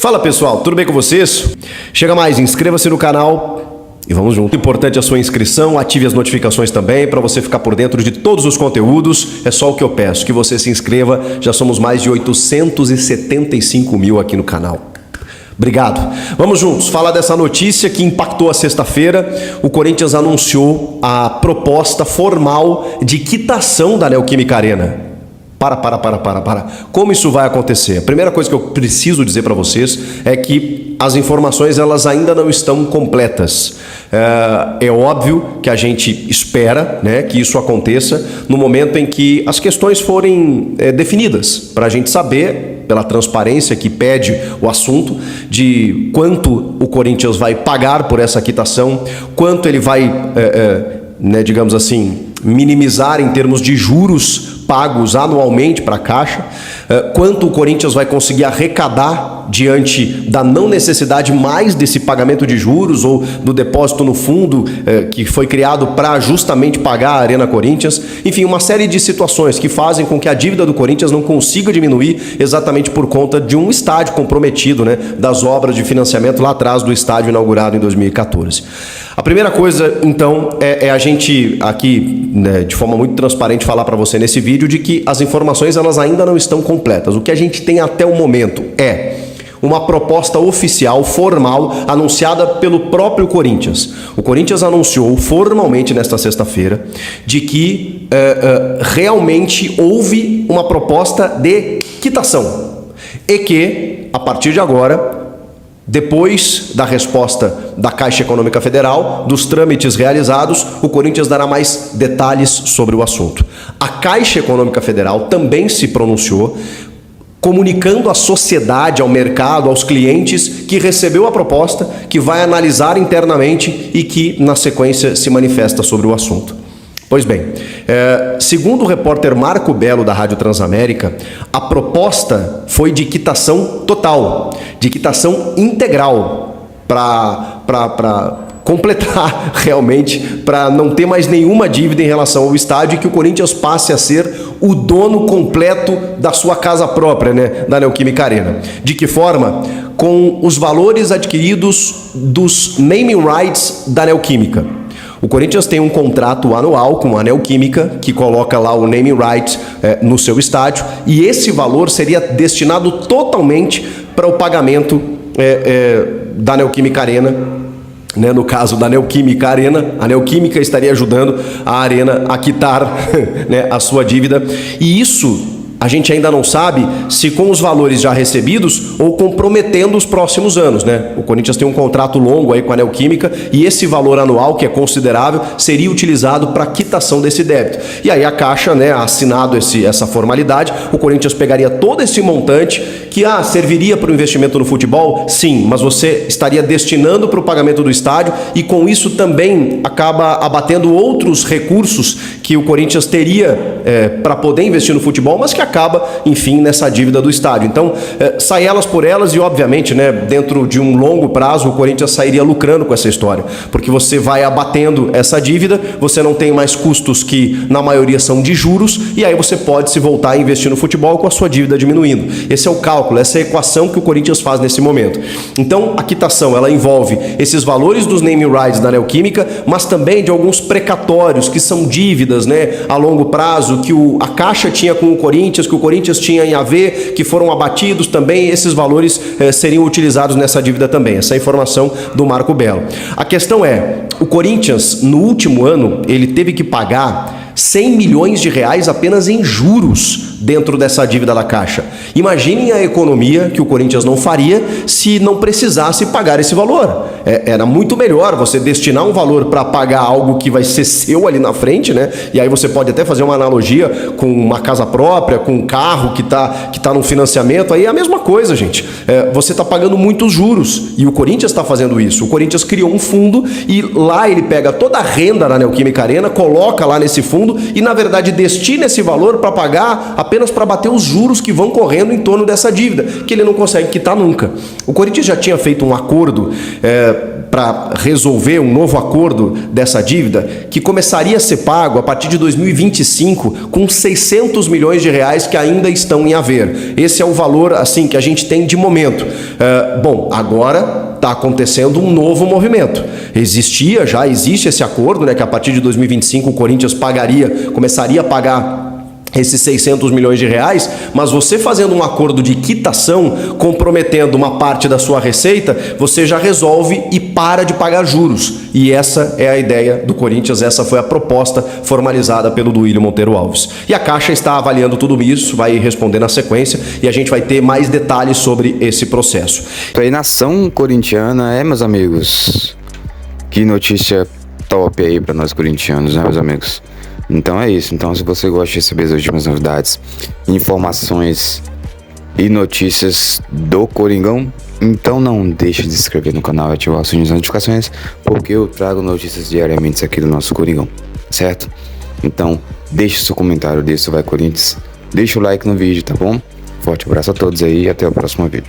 Fala pessoal, tudo bem com vocês? Chega mais, inscreva-se no canal e vamos junto. Importante a sua inscrição, ative as notificações também para você ficar por dentro de todos os conteúdos. É só o que eu peço, que você se inscreva. Já somos mais de 875 mil aqui no canal. Obrigado. Vamos juntos falar dessa notícia que impactou a sexta-feira. O Corinthians anunciou a proposta formal de quitação da Neoquímica Arena. Para. Como isso vai acontecer? A primeira coisa que eu preciso dizer para vocês é que as informações elas ainda não estão completas. É óbvio que a gente espera, né, que isso aconteça no momento em que as questões forem definidas, para a gente saber, pela transparência que pede o assunto, de quanto o Corinthians vai pagar por essa quitação, quanto ele vai, digamos assim, minimizar em termos de juros pagos anualmente para a Caixa, quanto o Corinthians vai conseguir arrecadar diante da não necessidade mais desse pagamento de juros ou do depósito no fundo que foi criado para justamente pagar a Arena Corinthians. Enfim, uma série de situações que fazem com que a dívida do Corinthians não consiga diminuir exatamente por conta de um estádio comprometido, né, das obras de financiamento lá atrás do estádio inaugurado em 2014. A primeira coisa, então, é a gente aqui, né, de forma muito transparente, falar para você nesse vídeo de que as informações elas ainda não estão completas. O que a gente tem até o momento é uma proposta oficial, formal, anunciada pelo próprio Corinthians. O Corinthians anunciou formalmente nesta sexta-feira de que realmente houve uma proposta de quitação e que, a partir de agora, depois da resposta da Caixa Econômica Federal, dos trâmites realizados, o Corinthians dará mais detalhes sobre o assunto. A Caixa Econômica Federal também se pronunciou, comunicando à sociedade, ao mercado, aos clientes que recebeu a proposta, que vai analisar internamente e que, na sequência, se manifesta sobre o assunto. Pois bem, segundo o repórter Marco Belo da Rádio Transamérica, a proposta foi de quitação total, de quitação integral, para completar realmente, para não ter mais nenhuma dívida em relação ao estádio e que o Corinthians passe a ser o dono completo da sua casa própria, né, da Neoquímica Arena. De que forma? Com os valores adquiridos dos naming rights da Neoquímica. O Corinthians tem um contrato anual com a Neoquímica, que coloca lá o naming right no seu estádio, e esse valor seria destinado totalmente para o pagamento da Neoquímica Arena, né? No caso da Neoquímica Arena, a Neoquímica estaria ajudando a Arena a quitar né, a sua dívida, e isso a gente ainda não sabe se com os valores já recebidos ou comprometendo os próximos anos, né? O Corinthians tem um contrato longo aí com a Neoquímica e esse valor anual, que é considerável, seria utilizado para quitação desse débito. E aí a Caixa, né, assinado essa formalidade, o Corinthians pegaria todo esse montante que serviria para o investimento no futebol? Sim, mas você estaria destinando para o pagamento do estádio e com isso também acaba abatendo outros recursos que o Corinthians teria para poder investir no futebol, mas que acaba, enfim, nessa dívida do estádio. Então, sai elas por elas e, obviamente, né, dentro de um longo prazo, o Corinthians sairia lucrando com essa história, porque você vai abatendo essa dívida, você não tem mais custos que, na maioria, são de juros, e aí você pode se voltar a investir no futebol com a sua dívida diminuindo. Esse é o cálculo, essa é a equação que o Corinthians faz nesse momento. Então, a quitação, ela envolve esses valores dos naming rights da Neoquímica, mas também de alguns precatórios, que são dívidas, né, a longo prazo, que a Caixa tinha com o Corinthians, que o Corinthians tinha em AV, que foram abatidos também, esses valores seriam utilizados nessa dívida também. Essa é a informação do Marco Belo. A questão é, o Corinthians, no último ano, ele teve que pagar 100 milhões de reais apenas em juros dentro dessa dívida da Caixa. Imaginem a economia que o Corinthians não faria se não precisasse pagar esse valor. Era muito melhor você destinar um valor para pagar algo que vai ser seu ali na frente, né? E aí você pode até fazer uma analogia com uma casa própria, com um carro que tá no financiamento. Aí é a mesma coisa, gente. Você está pagando muitos juros e o Corinthians está fazendo isso. O Corinthians criou um fundo e lá ele pega toda a renda da Neoquímica Arena, coloca lá nesse fundo fundo e, na verdade, destina esse valor para pagar apenas para bater os juros que vão correndo em torno dessa dívida, que ele não consegue quitar nunca. O Corinthians já tinha feito um acordo para resolver um novo acordo dessa dívida que começaria a ser pago a partir de 2025 com 600 milhões de reais que ainda estão em haver. Esse é o valor assim que a gente tem de momento. Bom, agora está acontecendo um novo movimento. Já existe esse acordo, né, que a partir de 2025 o Corinthians começaria a pagar esses 600 milhões de reais, mas você fazendo um acordo de quitação, comprometendo uma parte da sua receita, você já resolve e para de pagar juros. E essa é a ideia do Corinthians, essa foi a proposta formalizada pelo Duílio Monteiro Alves. E a Caixa está avaliando tudo isso, vai responder na sequência e a gente vai ter mais detalhes sobre esse processo. Aí, nação corintiana, meus amigos, que notícia top aí para nós corintianos, né, meus amigos? Então é isso. Então, se você gosta de receber as últimas novidades, informações e notícias do Coringão, então não deixe de se inscrever no canal e ativar o sininho das notificações, porque eu trago notícias diariamente aqui do nosso Coringão, certo? Então, deixe seu comentário, deixe seu Vai Corinthians, deixe o like no vídeo, tá bom? Forte abraço a todos aí e até o próximo vídeo.